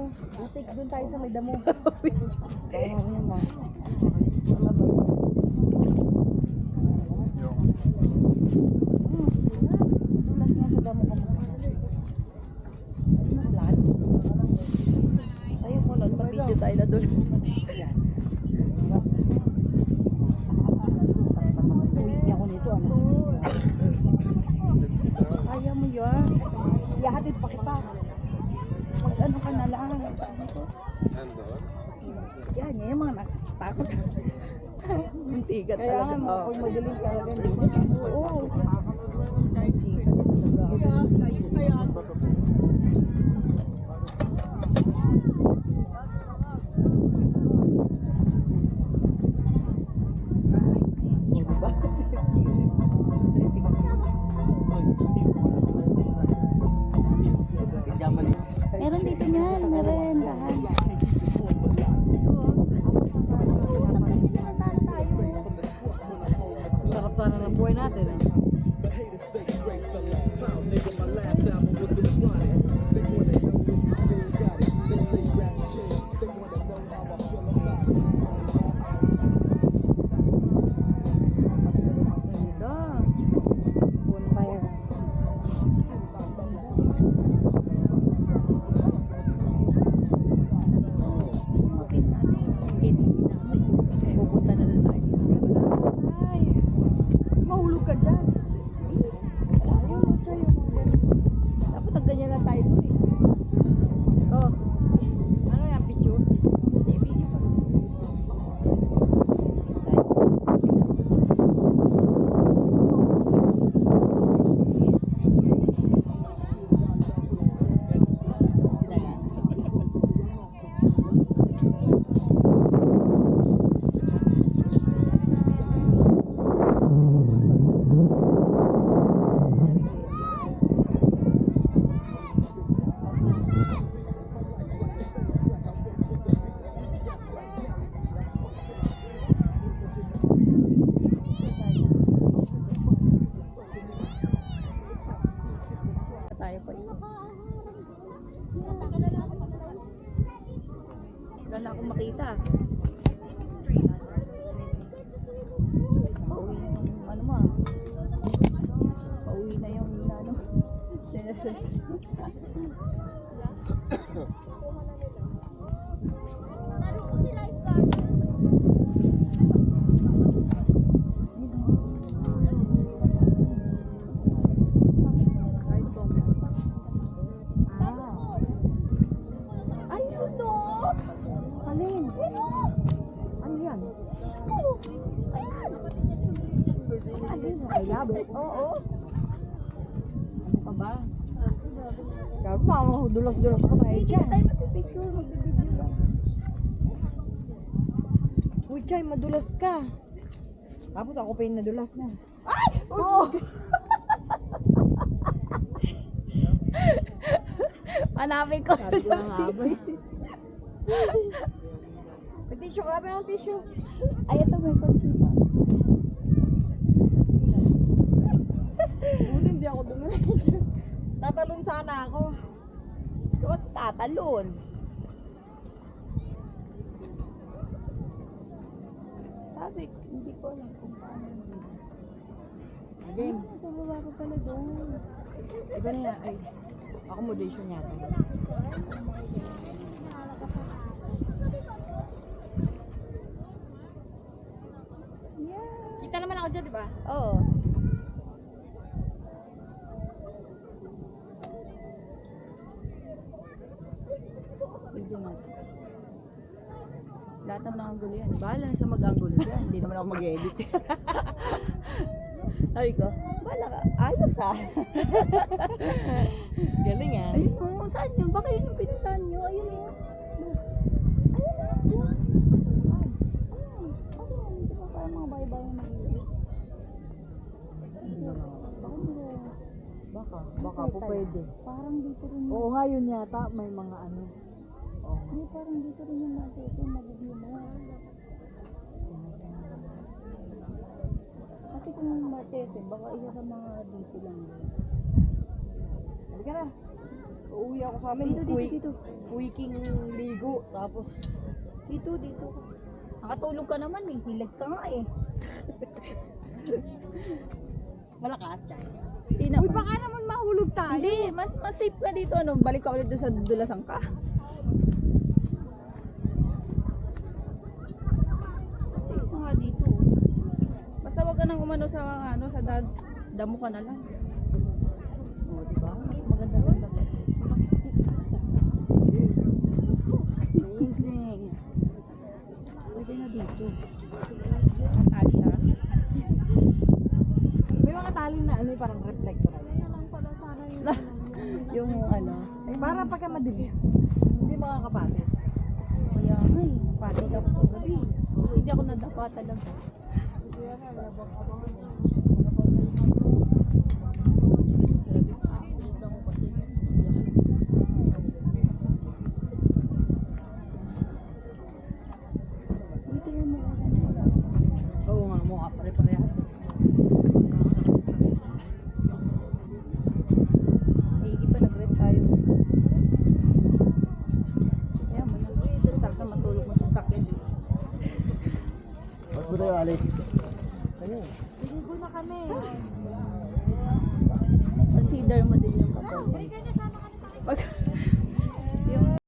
Butik, doon tayo sa may damo. Kaya dulas nga sa damo ka mo. Ayun mo lang, mag-video tayo na doon. Uwi niya ako nito. Kaya mo yan. Ihahatid pa kita. Mag-ano ka na lang. Yan, yung mga nakatakot. Muntikan talaga. Kaya nga, kung madaling talaga. Oo. Meron dito niyan, meron tahan. Sarap sana ng buhay natin. Wala na akong makita. Pauwi na yung ano mo. Pauwi na yung ano. Ay, labo. Oo. Ano ka ba? Sabi pa, dulas-dulas pa tayo dyan. Picture, magbibigyo lang. Uy, Chay, madulas ka. Tapos ako pa yung nadulas na. Ay! Oo! Hanapin ko. Sabi ko lang habay. May tissue ka, may tissue. Ay, ito may tissue pa. Buti hindi ako dumiretso. Tatalon sana ako. Bakit tatalon? Sabi, hindi ko alam kung paano. Game. Ito baba pa pala doon. Iba na yan. Ay, accommodation yata. Yeah. Kita naman ako dyan, diba? Oo. Lahat naman ang angulo yan. Bahala siya mag-angulo yan. Hindi naman ako mag-edit. Sabi ko, bahala ka. Ayos ah. Galing ah. Ayun mo, saan yun? Baka yun yung pinuntahan nyo. Ayun mo. Ayun ah. Ayun. Hindi pa parang mga bahay-bahay na mag-edit. Baka po pwede. Parang dito rin. Oo nga yun yata. May mga ano. Hindi, parang dito rin yung natin, mag-review mo. Kasi kung matete, baka iya sa mga dito lang. Halika na. Uuwi ako sa amin. Dito. Quicking ligo. Tapos, Dito. Nakatulog ka naman eh. Hilag ka nga eh. malakas dyan. Hindi Uy, naman. baka naman mahulog tayo. Hindi, mas safe ka dito. Ano, balik ka ulit doon sa Dulasan ka. Safe ka nga dito. Basta wag ka nang umano sa ano, sa damo ka na lang. Oh, diba? Mas maganda ng labas. Amazing. Pwede na dito. Natali ha. May mga tali na ano, parang reflector. Yung ano. Para pagka madilim. Hindi makakapatid. Kaya ay, pati ako sa gabi. Hindi ako nadapa talaga. Oo nga, mukha pare-parehas. Hindi pa nag-rest tayo. Kaya mo na. Sakta matulog mo sa sakyan. Mas mo tayo alis. Ligo na kami. Consider mo din yung kapatid. Pag